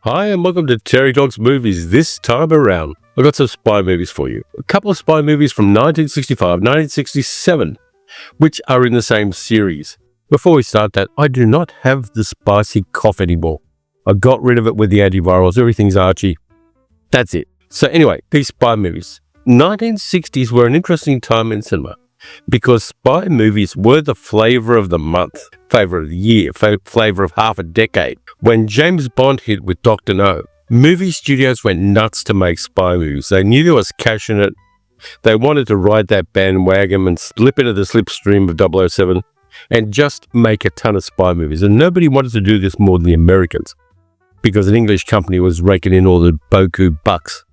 Hi, and welcome to Terry Talks Movies. This time around, I've got some spy movies for you. A couple of spy movies from 1965, 1967, which are in the same series. Before we start that, I do not have the spicy cough anymore. I got rid of it with the antivirals. Everything's Archie. That's it. So anyway, these spy movies. 1960s were an interesting time in cinema because spy movies were the flavor of the month, flavor of the year, flavor of half a decade. When James Bond hit with Dr. No, movie studios went nuts to make spy movies. They knew there was cash in it. They wanted to ride that bandwagon and slip into the slipstream of 007 and just make a ton of spy movies. And nobody wanted to do this more than the Americans because an English company was raking in all the boku bucks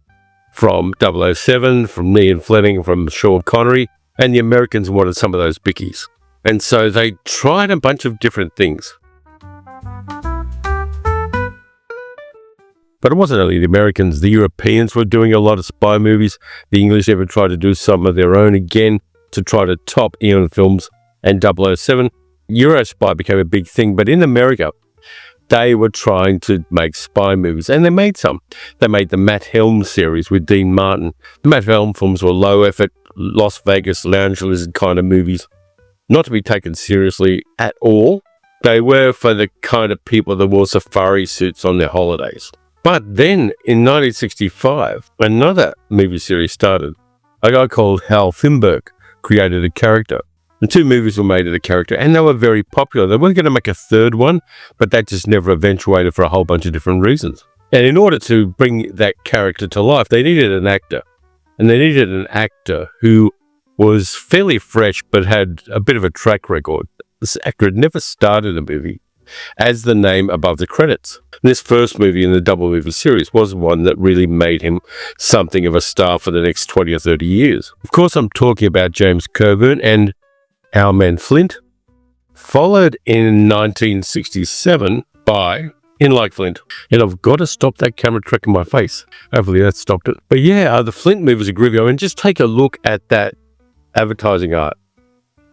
from 007, from Man Flint, from Sean Connery, and the Americans wanted some of those bickies. And so they tried a bunch of different things. But it wasn't only the Americans. The Europeans were doing a lot of spy movies. The English even tried to do some of their own again to try to top Eon Films and 007. Eurospy became a big thing, but in America, they were trying to make spy movies, and they made some. They made the Matt Helm series with Dean Martin. The Matt Helm films were low-effort, Las Vegas lounge lizard kind of movies, not to be taken seriously at all. They were for the kind of people that wore safari suits on their holidays. But then, in 1965, another movie series started. A guy called Hal Finberg created a character. The two movies were made of the character, and they were very popular. They weren't going to make a third one, but that just never eventuated for a whole bunch of different reasons. And in order to bring that character to life, they needed an actor. And they needed an actor who was fairly fresh, but had a bit of a track record. This actor had never started a movie as the name above the credits. This first movie in the double movie series was one that really made him something of a star for the next 20 or 30 years. Of course, I'm talking about James Coburn and our Man Flint, followed in 1967 by In Like Flint. And I've got to stop that camera trick in my face. Hopefully that stopped it. But yeah, the Flint movies are groovy. I mean, just take a look at that advertising art.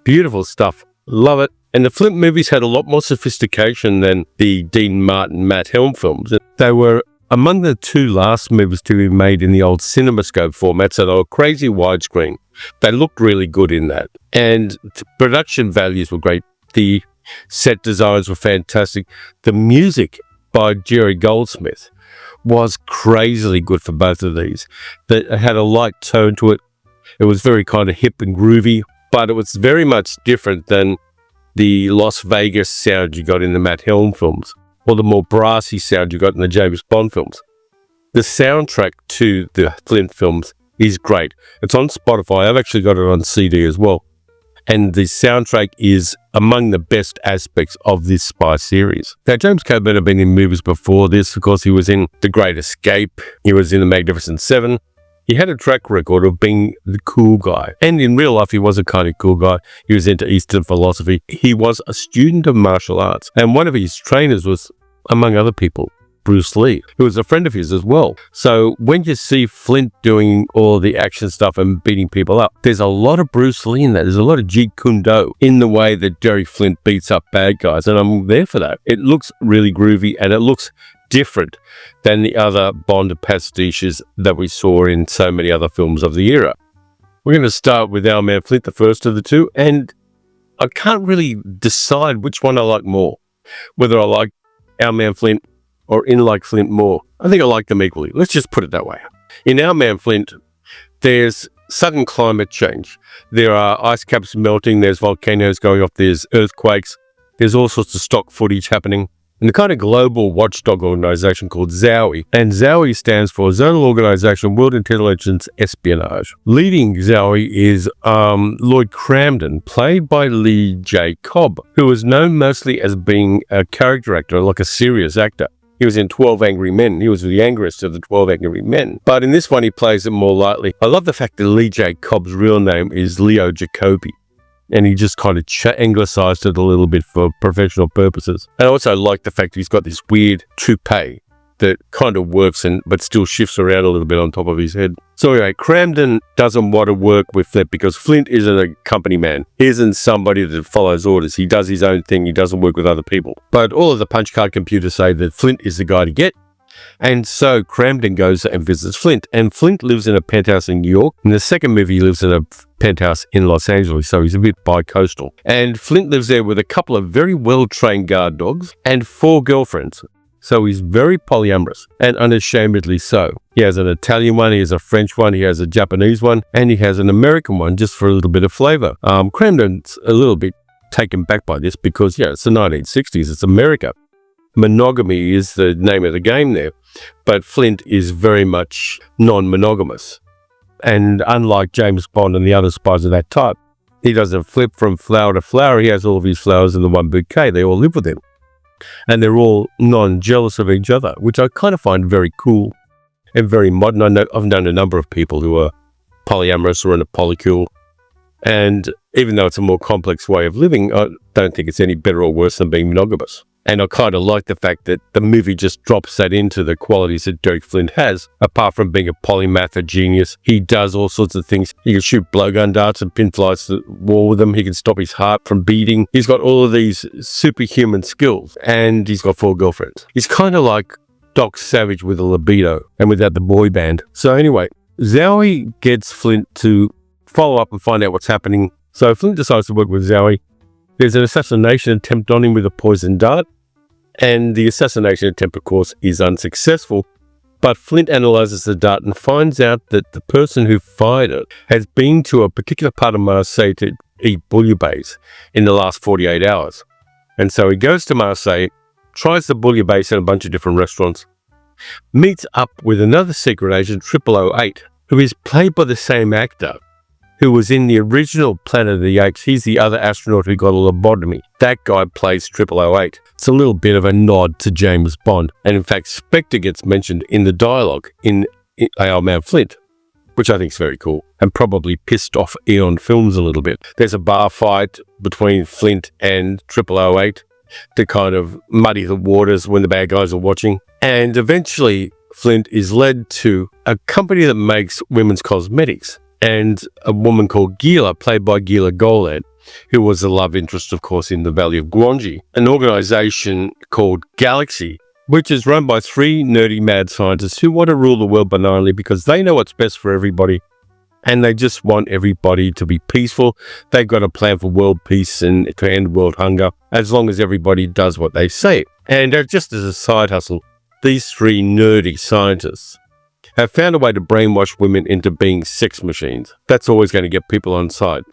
Beautiful stuff. Love it. And the Flint movies had a lot more sophistication than the Dean Martin, Matt Helm films. They were among the two last movies to be made in the old CinemaScope format, so they were crazy widescreen. They looked really good in that. And the production values were great. The set designs were fantastic. The music by Jerry Goldsmith was crazily good for both of these. It had a light tone to it. It was very kind of hip and groovy, but it was very much different than the Las Vegas sound you got in the Matt Helm films, or the more brassy sound you got in the James Bond films. The soundtrack to the Flint films is great. It's on Spotify. I've actually got it on CD as well. And the soundtrack is among the best aspects of this spy series. Now, James Coburn had been in movies before this. Of course, he was in The Great Escape. He was in The Magnificent Seven. He had a track record of being the cool guy. And in real life, he was a kind of cool guy. He was into Eastern philosophy. He was a student of martial arts. And one of his trainers was, among other people, Bruce Lee, who was a friend of his as well. So when you see Flint doing all the action stuff and beating people up, there's a lot of Bruce Lee in that. There's a lot of Jeet Kune Do in the way that Jerry Flint beats up bad guys. And I'm there for that. It looks really groovy and it looks different than the other Bond pastiches that we saw in so many other films of the era. We're going to start with Our Man Flint, the first of the two, and I can't really decide which one I like more, whether I like Our Man Flint or In Like Flint more. I think I like them equally. Let's just put it that way. In Our Man Flint, there's sudden climate change. There are ice caps melting, there's volcanoes going off, there's earthquakes, there's all sorts of stock footage happening. And the kind of global watchdog organization called ZOE. And ZOE stands for Zonal Organization World Intelligence Espionage. Leading ZOE is Lloyd Cramden, played by Lee J. Cobb, who is known mostly as being a character actor, like a serious actor. He was in 12 Angry Men. He was the angriest of the 12 Angry Men. But in this one, he plays it more lightly. I love the fact that Lee J. Cobb's real name is Leo Jacobi. And he just kind of anglicized it a little bit for professional purposes. And I also like the fact that he's got this weird toupee that kind of works but still shifts around a little bit on top of his head. So anyway, Cramden doesn't want to work with Flint because Flint isn't a company man. He isn't somebody that follows orders. He does his own thing. He doesn't work with other people. But all of the punch card computers say that Flint is the guy to get. And so Cramden goes and visits Flint. And Flint lives in a penthouse in New York. In the second movie, he lives in a penthouse in Los Angeles, so he's a bit bi-coastal. And Flint lives there with a couple of very well-trained guard dogs and 4 girlfriends. So he's very polyamorous, and unashamedly so. He has an Italian one, he has a French one, he has a Japanese one, and he has an American one just for a little bit of flavor. Cramden's a little bit taken back by this because, yeah, it's the 1960s, it's America. Monogamy is the name of the game there, but Flint is very much non-monogamous. And unlike James Bond and the other spies of that type, he doesn't flip from flower to flower. He has all of his flowers in the one bouquet. They all live with him. And they're all non-jealous of each other, which I kind of find very cool and very modern. I've known a number of people who are polyamorous or in a polycule. And even though it's a more complex way of living, I don't think it's any better or worse than being monogamous. And I kind of like the fact that the movie just drops that into the qualities that Derek Flint has. Apart from being a polymath, a genius, he does all sorts of things. He can shoot blowgun darts and pin flies to the wall with them. He can stop his heart from beating. He's got all of these superhuman skills, and he's got 4 girlfriends. He's kind of like Doc Savage with a libido and without the boy band. So anyway, Zowie gets Flint to follow up and find out what's happening. So Flint decides to work with Zowie. There's an assassination attempt on him with a poison dart, and the assassination attempt, of course, is unsuccessful. But Flint analyzes the dart and finds out that the person who fired it has been to a particular part of Marseille to eat bouillabaisse in the last 48 hours. And so he goes to Marseille, tries the bouillabaisse in a bunch of different restaurants, meets up with another secret agent, 0008, who is played by the same actor who was in the original Planet of the Apes. He's the other astronaut who got a lobotomy. That guy plays 0008. It's a little bit of a nod to James Bond. And in fact, Spectre gets mentioned in the dialogue in Man Flint, which I think is very cool and probably pissed off Eon Films a little bit. There's a bar fight between Flint and 0008 to kind of muddy the waters when the bad guys are watching. And eventually, Flint is led to a company that makes women's cosmetics. And a woman called Gila, played by Gila Golan, who was the love interest, of course, in the Valley of Gwangi, an organization called Galaxy, which is run by 3 nerdy mad scientists who want to rule the world benignly because they know what's best for everybody, and they just want everybody to be peaceful. They've got a plan for world peace and to end world hunger, as long as everybody does what they say. And just as a side hustle, these 3 nerdy scientists have found a way to brainwash women into being sex machines. That's always going to get people on side.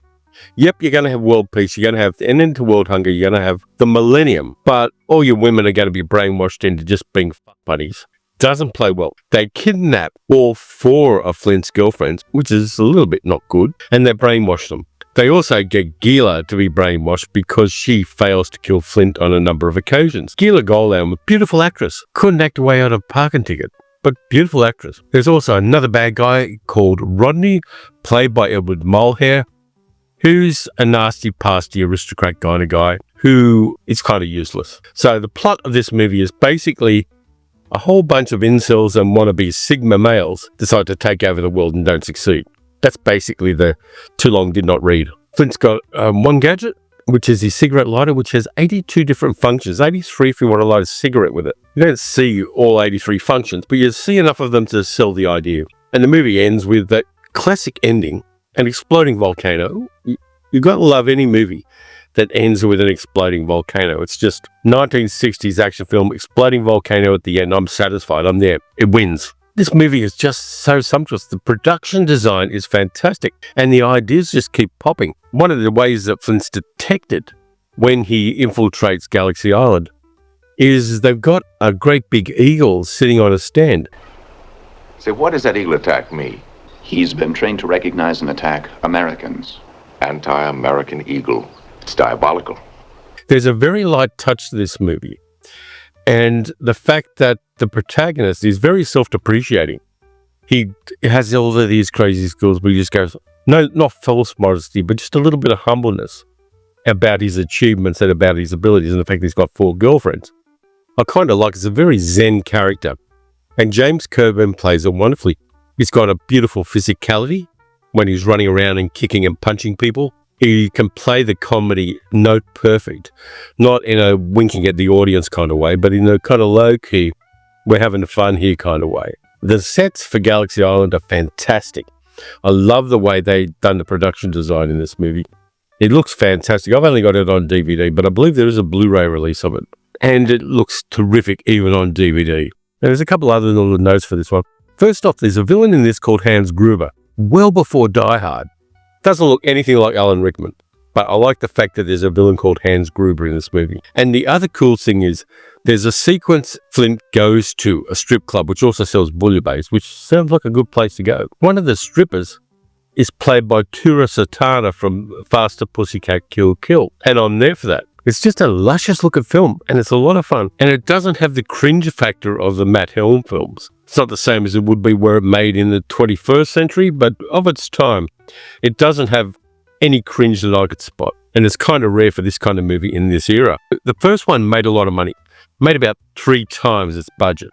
Yep, you're going to have world peace, you're going to have an end to world hunger, you're going to have the millennium, but all your women are going to be brainwashed into just being fuck buddies. Doesn't play well. They kidnap all 4 of Flint's girlfriends, which is a little bit not good, and they brainwash them. They also get Gila to be brainwashed because she fails to kill Flint on a number of occasions. Gila Golan, a beautiful actress, couldn't act her way out of a parking ticket. But beautiful actress. There's also another bad guy called Rodney, played by Edward Mulhare, who's a nasty, pasty aristocrat kind of guy who is kind of useless. So the plot of this movie is basically a whole bunch of incels and wannabe Sigma males decide to take over the world and don't succeed. That's basically the too long did not read. Flint's got one gadget, which is his cigarette lighter, which has 82 different functions, 83 if you want to light a cigarette with it. You don't see all 83 functions, but you see enough of them to sell the idea. And the movie ends with that classic ending, an exploding volcano. You've got to love any movie that ends with an exploding volcano. It's just 1960s action film, exploding volcano at the end. I'm satisfied. I'm there. It wins. This movie is just so sumptuous. The production design is fantastic, and the ideas just keep popping. One of the ways that Flint's detected when he infiltrates Galaxy Island is they've got a great big eagle sitting on a stand. So what does that eagle attack mean? He's been trained to recognize and attack Americans. Anti-American eagle. It's diabolical. There's a very light touch to this movie. And the fact that the protagonist is very self-depreciating. He has all of these crazy skills, but he just goes, no, not false modesty, but just a little bit of humbleness about his achievements and about his abilities and the fact that he's got 4 girlfriends. I kind of like it. It's a very zen character. And James Coburn plays it wonderfully. He's got a beautiful physicality when he's running around and kicking and punching people. He can play the comedy note perfect, not in a winking at the audience kind of way, but in a kind of low-key, we're having fun here kind of way. The sets for Galaxy Island are fantastic. I love the way they've done the production design in this movie. It looks fantastic. I've only got it on DVD, but I believe there is a Blu-ray release of it. And it looks terrific even on DVD. There's a couple other little notes for this one. First off, there's a villain in this called Hans Gruber, well before Die Hard. Doesn't look anything like Alan Rickman, but I like the fact that there's a villain called Hans Gruber in this movie. And the other cool thing is there's a sequence Flint goes to a strip club, which also sells bouillabaisse, which sounds like a good place to go. One of the strippers is played by Tura Satana from Faster Pussycat Kill Kill, and I'm there for that. It's just a luscious looking film, and it's a lot of fun. And it doesn't have the cringe factor of the Matt Helm films. It's not the same as it would be were it made in the 21st century, but of its time, it doesn't have any cringe that I could spot. And it's kind of rare for this kind of movie in this era. The first one made a lot of money, made about 3 times its budget,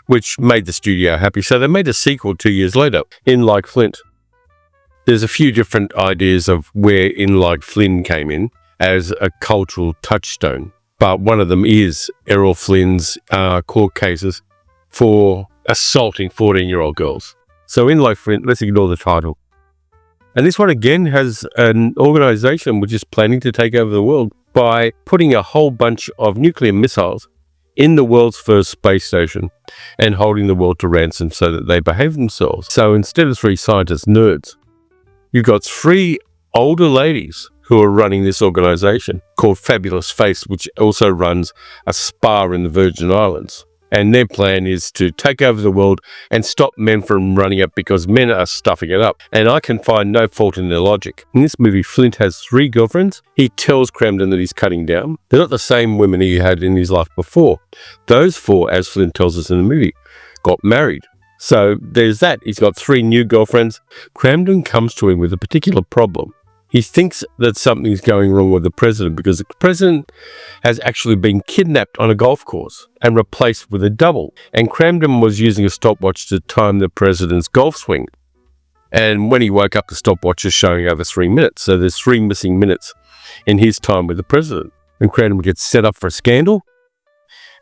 which made the studio happy. So they made a sequel 2 years later, In Like Flint. There's a few different ideas of where In Like Flint came in as a cultural touchstone, but one of them is Errol Flynn's court cases for assaulting 14-year-old girls. So In Like Flint, let's ignore the title. And this one again has an organization which is planning to take over the world by putting a whole bunch of nuclear missiles in the world's first space station and holding the world to ransom so that they behave themselves. So instead of 3 scientist nerds, you've got 3 older ladies who are running this organization called Fabulous Face, which also runs a spa in the Virgin Islands. And their plan is to take over the world and stop men from running it because men are stuffing it up. And I can find no fault in their logic. In this movie, Flint has 3 girlfriends. He tells Cramden that he's cutting down. They're not the same women he had in his life before. Those 4, as Flint tells us in the movie, got married. So there's that. He's got 3 new girlfriends. Cramden comes to him with a particular problem. He thinks that something's going wrong with the president because the president has actually been kidnapped on a golf course and replaced with a double. And Cramden was using a stopwatch to time the president's golf swing. And when he woke up, the stopwatch is showing over 3 minutes. So there's 3 missing minutes in his time with the president. And Cramden gets set up for a scandal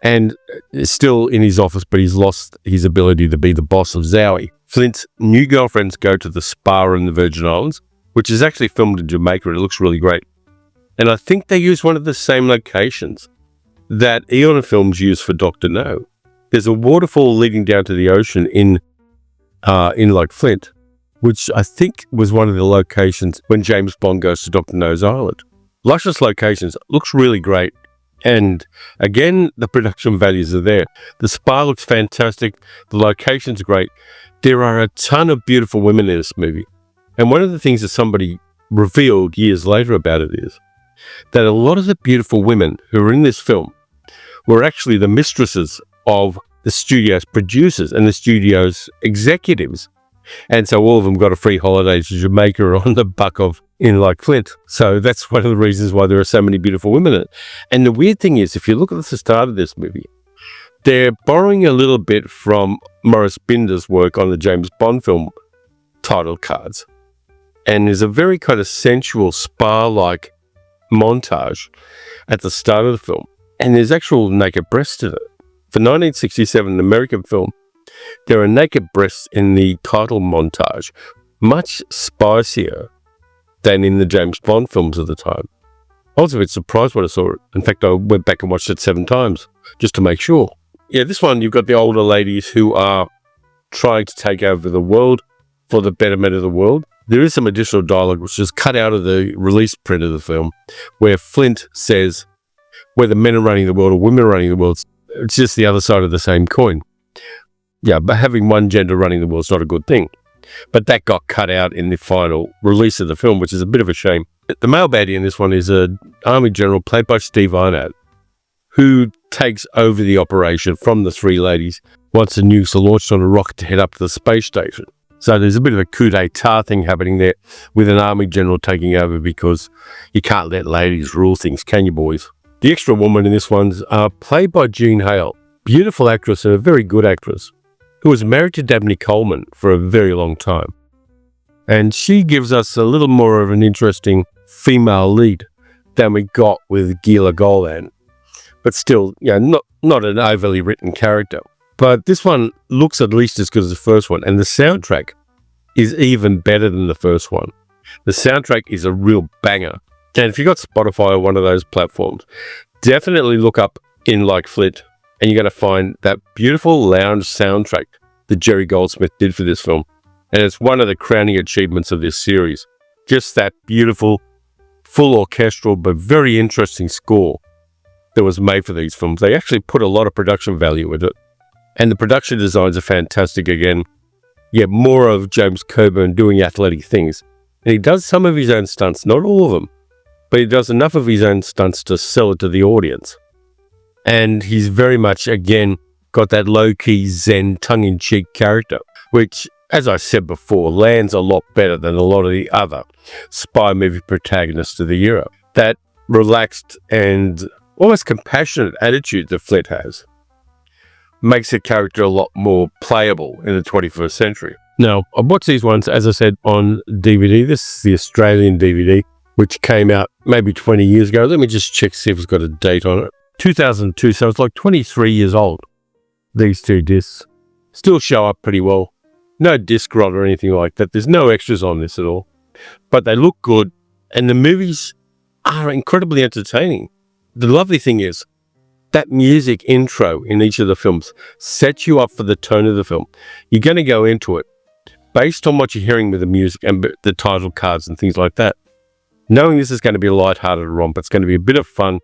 and is still in his office, but he's lost his ability to be the boss of Zowie. Flint's new girlfriends go to the spa in the Virgin Islands, which is actually filmed in Jamaica. It looks really great. And I think they use one of the same locations that Eon Films used for Dr. No. There's a waterfall leading down to the ocean in Like Flint, which I think was one of the locations when James Bond goes to Dr. No's island. Luscious locations, looks really great. And again, the production values are there. The spa looks fantastic. The location's great. There are a ton of beautiful women in this movie. And one of the things that somebody revealed years later about it is that a lot of the beautiful women who are in this film were actually the mistresses of the studio's producers and the studio's executives. And so all of them got a free holiday to Jamaica on the buck of In Like Flint. So that's one of the reasons why there are so many beautiful women in it. And the weird thing is, if you look at the start of this movie, they're borrowing a little bit from Maurice Binder's work on the James Bond film title cards. And there's a very kind of sensual spa-like montage at the start of the film. And there's actual naked breasts in it. For 1967, an American film, there are naked breasts in the title montage, much spicier than in the James Bond films of the time. I was a bit surprised when I saw it. In fact, I went back and watched it 7 times just to make sure. Yeah, this one, you've got the older ladies who are trying to take over the world for the betterment of the world. There is some additional dialogue which is cut out of the release print of the film where Flint says whether men are running the world or women are running the world, it's just the other side of the same coin. Yeah, but having one gender running the world is not a good thing. But that got cut out in the final release of the film, which is a bit of a shame. The male baddie in this one is an army general played by Steve Arnott, who takes over the operation from the 3 ladies once the nukes are launched on a rocket to head up to the space station. So there's a bit of a coup d'etat thing happening there with an army general taking over because you can't let ladies rule things, can you, boys? The extra woman in this one's played by Jean Hale, beautiful actress and a very good actress, who was married to Dabney Coleman for a very long time. And she gives us a little more of an interesting female lead than we got with Gila Golan. But still, not an overly written character. But this one looks at least as good as the first one, and the soundtrack is even better than the first one. The soundtrack is a real banger. And if you've got Spotify or one of those platforms, definitely look up In Like Flint, and you're going to find that beautiful lounge soundtrack that Jerry Goldsmith did for this film. And it's one of the crowning achievements of this series. Just that beautiful, full orchestral, but very interesting score that was made for these films. They actually put a lot of production value with it. And the production designs are fantastic again. You get more of James Coburn doing athletic things. And he does some of his own stunts, not all of them, but he does enough of his own stunts to sell it to the audience. And he's very much, again, got that low-key zen, tongue-in-cheek character, which, as I said before, lands a lot better than a lot of the other spy movie protagonists of the era. That relaxed and almost compassionate attitude that Flint has makes the character a lot more playable in the 21st century. Now, I watched these ones, as I said, on DVD. This is the Australian DVD, which came out maybe 20 years ago. Let me just check, see if it's got a date on it. 2002, so it's like 23 years old. These two discs still show up pretty well. No disc rot or anything like that. There's no extras on this at all. But they look good, and the movies are incredibly entertaining. The lovely thing is, that music intro in each of the films sets you up for the tone of the film. You're going to go into it based on what you're hearing with the music and the title cards and things like that. Knowing this is going to be a light-hearted romp, it's going to be a bit of fun.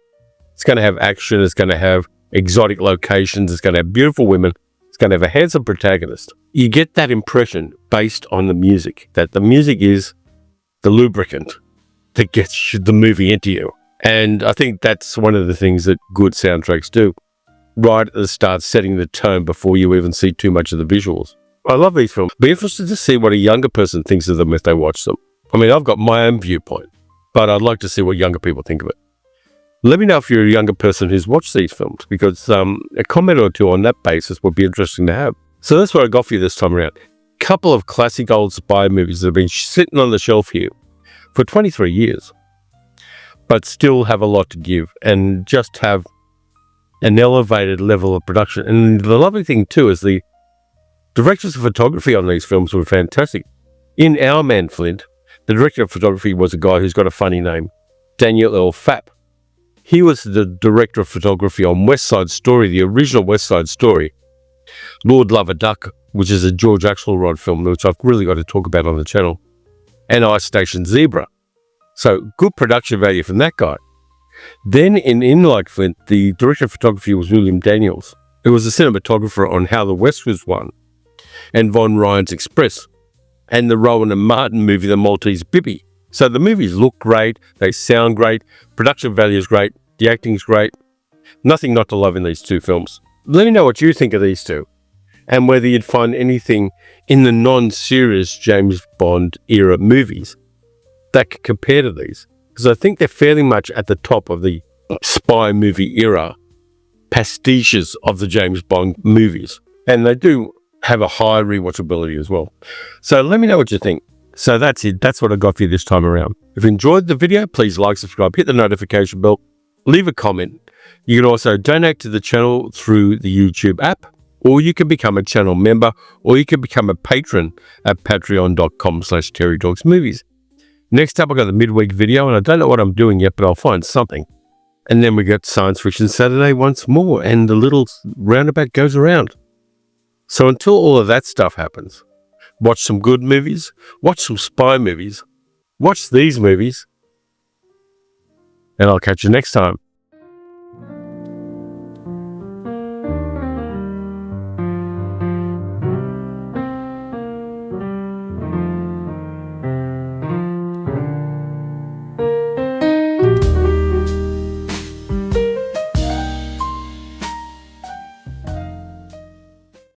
It's going to have action. It's going to have exotic locations. It's going to have beautiful women. It's going to have a handsome protagonist. You get that impression based on the music, that the music is the lubricant that gets the movie into you. And I think that's one of the things that good soundtracks do. Right at the start, setting the tone before you even see too much of the visuals. I love these films. Be interested to see what a younger person thinks of them if they watch them. I mean, I've got my own viewpoint, but I'd like to see what younger people think of it. Let me know if you're a younger person who's watched these films, because a comment or two on that basis would be interesting to have. So that's what I got for you this time around. Couple of classic old spy movies that have been sitting on the shelf here for 23 years. But still have a lot to give and just have an elevated level of production. And the lovely thing too is the directors of photography on these films were fantastic. In our Man Flint, the director of photography was a guy who's got a funny name, Daniel L. Fapp. He was the director of photography on West Side Story, the original West Side Story, Lord Love a Duck, which is a George Axelrod film, which I've really got to talk about on the channel, and Ice Station Zebra. So good production value from that guy. Then in Like Flint, the director of photography was William Daniels, who was a cinematographer on How the West Was Won and Von Ryan's Express and the Rowan and Martin movie, The Maltese Bibi. So the movies look great, they sound great, production value is great, the acting's great. Nothing not to love in these two films. Let me know what you think of these two and whether you'd find anything in the non-serious James Bond era movies that could compare to these, because I think they're fairly much at the top of the spy movie era pastiches of the James Bond movies, and they do have a high rewatchability as well. So let me know what you think. So that's it. That's what I got for you this time around. If you enjoyed the video, please like, subscribe, hit the notification bell, leave a comment. You can also donate to the channel through the YouTube app, or you can become a channel member, or you can become a patron at patreon.com/TerryTalksMovies. Next up, I got the midweek video, and I don't know what I'm doing yet, but I'll find something. And then we got Science Fiction Saturday once more, and the little roundabout goes around. So until all of that stuff happens, watch some good movies, watch some spy movies, watch these movies, and I'll catch you next time.